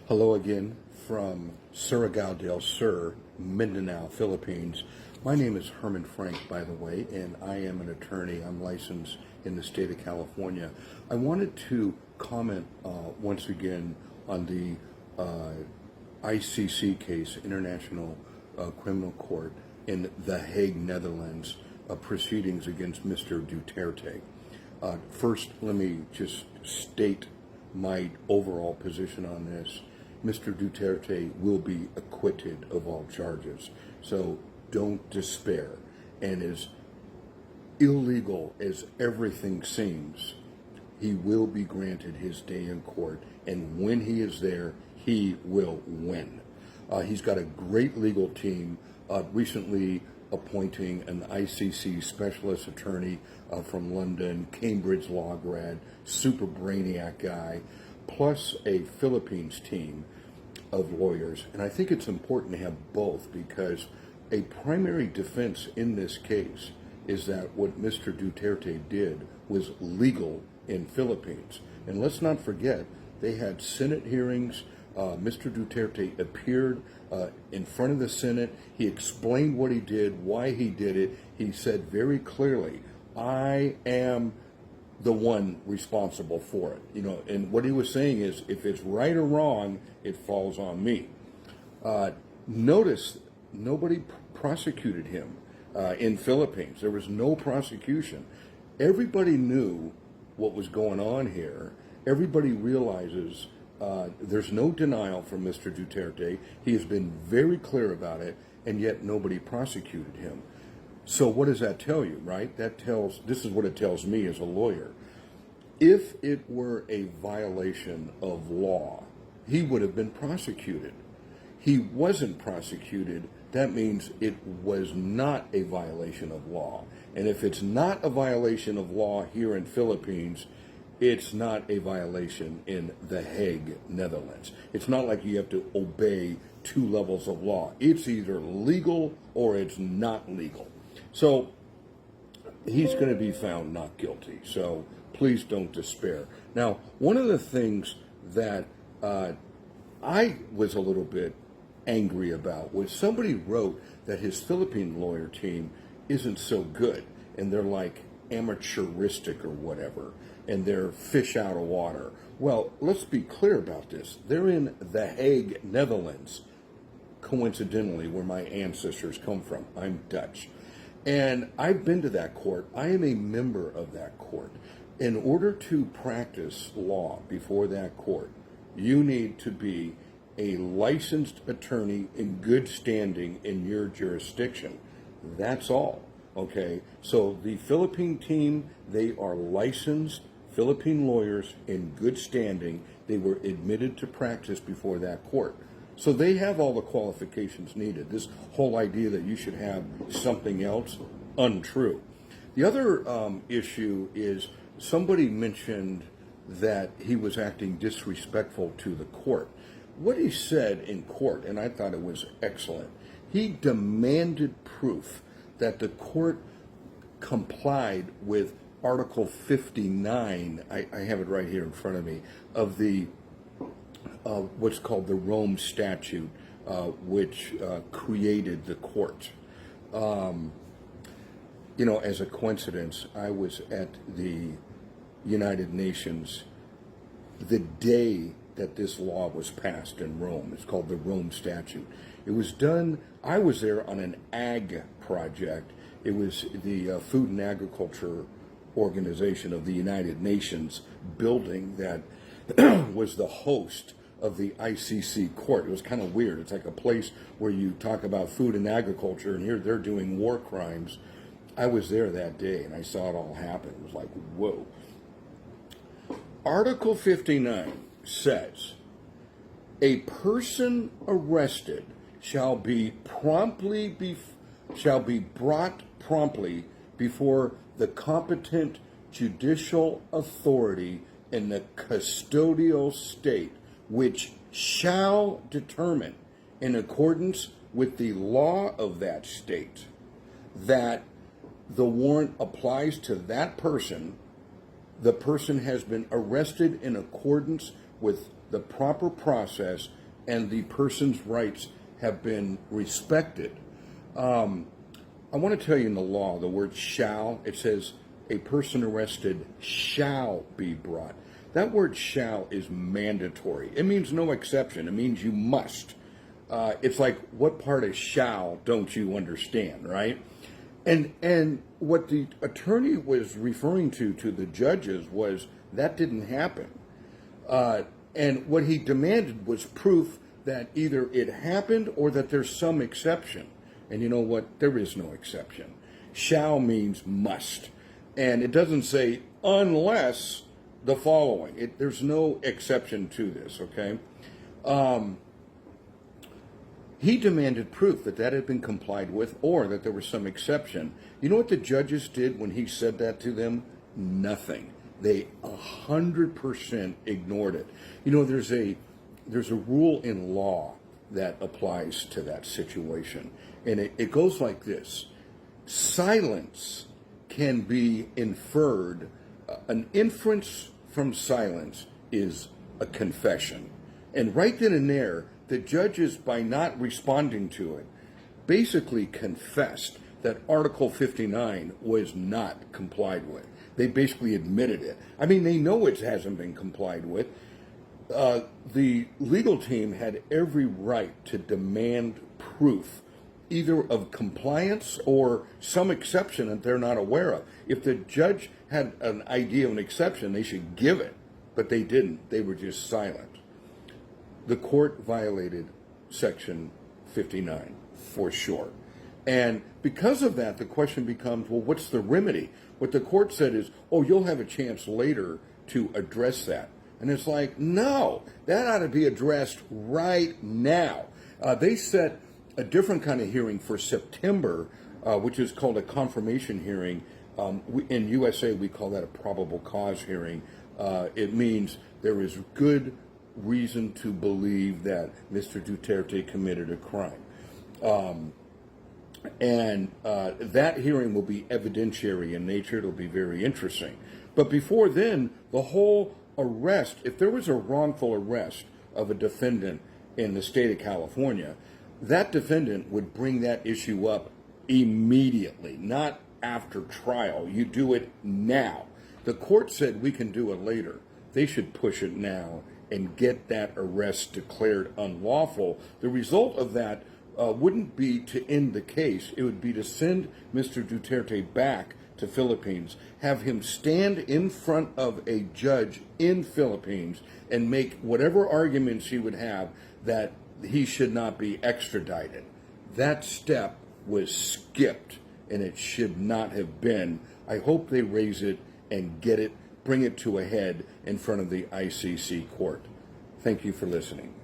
Hello again from Surigao del Sur, Mindanao, Philippines. My name is Herman Frank, by the way, and I am an attorney. I'm licensed in the state of California. I wanted to comment once again on the ICC case, International Criminal Court in The Hague, Netherlands, proceedings against Mr. Duterte. First, let me just state my overall position on this. Mr. Duterte will be acquitted of all charges. So don't despair. And as illegal as everything seems, he will be granted his day in court. And when he is there, he will win. He's got a great legal team, recently appointing an ICC specialist attorney from London, Cambridge law grad, super brainiac guy, plus a Philippines team of lawyers. And I think it's important to have both, because a primary defense in this case is that what Mr. Duterte did was legal in Philippines. And let's not forget, they had Senate hearings. Mr. Duterte appeared in front of the Senate. He explained what he did, why he did it. He said very clearly, I am the one responsible for it. And what he was saying is, if it's right or wrong, it falls on me. Notice nobody prosecuted him in Philippines. There was no prosecution. Everybody knew what was going on here. Everybody realizes there's no denial from Mr. Duterte. He has been very clear about it, and yet nobody prosecuted him. So what does that tell you, right? This is what it tells me as a lawyer. If it were a violation of law, he would have been prosecuted. He wasn't prosecuted. That means it was not a violation of law. And if it's not a violation of law here in Philippines, it's not a violation in The Hague, Netherlands. It's not like you have to obey two levels of law. It's either legal or it's not legal. So he's going to be found not guilty. So please don't despair. Now, one of the things that I was a little bit angry about was somebody wrote that his Philippine lawyer team isn't so good, and they're like amateuristic or whatever, and they're fish out of water. Well, let's be clear about this. They're in The Hague, Netherlands, coincidentally, where my ancestors come from. I'm Dutch. And I've been to that court. I am a member of that court. In order to practice law before that court, you need to be a licensed attorney in good standing in your jurisdiction. That's all, okay? So the Philippine team, they are licensed Philippine lawyers in good standing. They were admitted to practice before that court. So they have all the qualifications needed. This whole idea that you should have something else, untrue. The other issue is somebody mentioned that he was acting disrespectful to the court. What he said in court, and I thought it was excellent, he demanded proof that the court complied with Article 59, I have it right here in front of me, of the what's called the Rome Statute, which created the court. As a coincidence, I was at the United Nations the day that this law was passed in Rome. It's called the Rome Statute. It was done, I was there on an ag project. It was the Food and Agriculture Organization of the United Nations building that was the host of the ICC court. It was kind of weird. It's like a place where you talk about food and agriculture, and here they're doing war crimes. I was there that day, and I saw it all happen. It was like, whoa. Article 59 says, a person arrested shall be brought promptly before the competent judicial authority in the custodial state, which shall determine, in accordance with the law of that state, that the warrant applies to that person. The person has been arrested in accordance with the proper process and the person's rights have been respected. I want to tell you in the law, the word shall, it says a person arrested shall be brought. That word shall is mandatory. It means no exception. It means you must. It's like, what part of shall don't you understand, right? And what the attorney was referring to the judges was that didn't happen. And what he demanded was proof that either it happened or that there's some exception. And you know what? There is no exception. Shall means must. And it doesn't say unless the following. There's no exception to this, okay? He demanded proof that that had been complied with or that there was some exception. You know what the judges did when he said that to them? Nothing. They 100% ignored it. You know, there's a rule in law that applies to that situation. And it goes like this. Silence can be inferred. An inference from silence is a confession. And right then and there, the judges, by not responding to it, basically confessed that Article 59 was not complied with. They basically admitted it. I mean, they know it hasn't been complied with. The legal team had every right to demand proof, either of compliance or some exception that they're not aware of. If the judge had an idea of an exception, they should give it, but they didn't. They were just silent. The court violated Section 59 for sure. And because of that, the question becomes, well, what's the remedy? What the court said is, oh, you'll have a chance later to address that. And it's like, no, that ought to be addressed right now. They set a different kind of hearing for September, which is called a confirmation hearing. In USA, we call that a probable cause hearing. It means there is good reason to believe that Mr. Duterte committed a crime. And that hearing will be evidentiary in nature. It'll be very interesting. But before then, the whole arrest, if there was a wrongful arrest of a defendant in the state of California, that defendant would bring that issue up immediately, not after trial. You do it now. The court said we can do it later. They should push it now and get that arrest declared unlawful. The result of that wouldn't be to end the case. It would be to send Mr. Duterte back to Philippines, have him stand in front of a judge in Philippines and make whatever arguments he would have that he should not be extradited. That step was skipped, and it should not have been. I hope they raise it and get it, bring it to a head in front of the ICC court. Thank you for listening.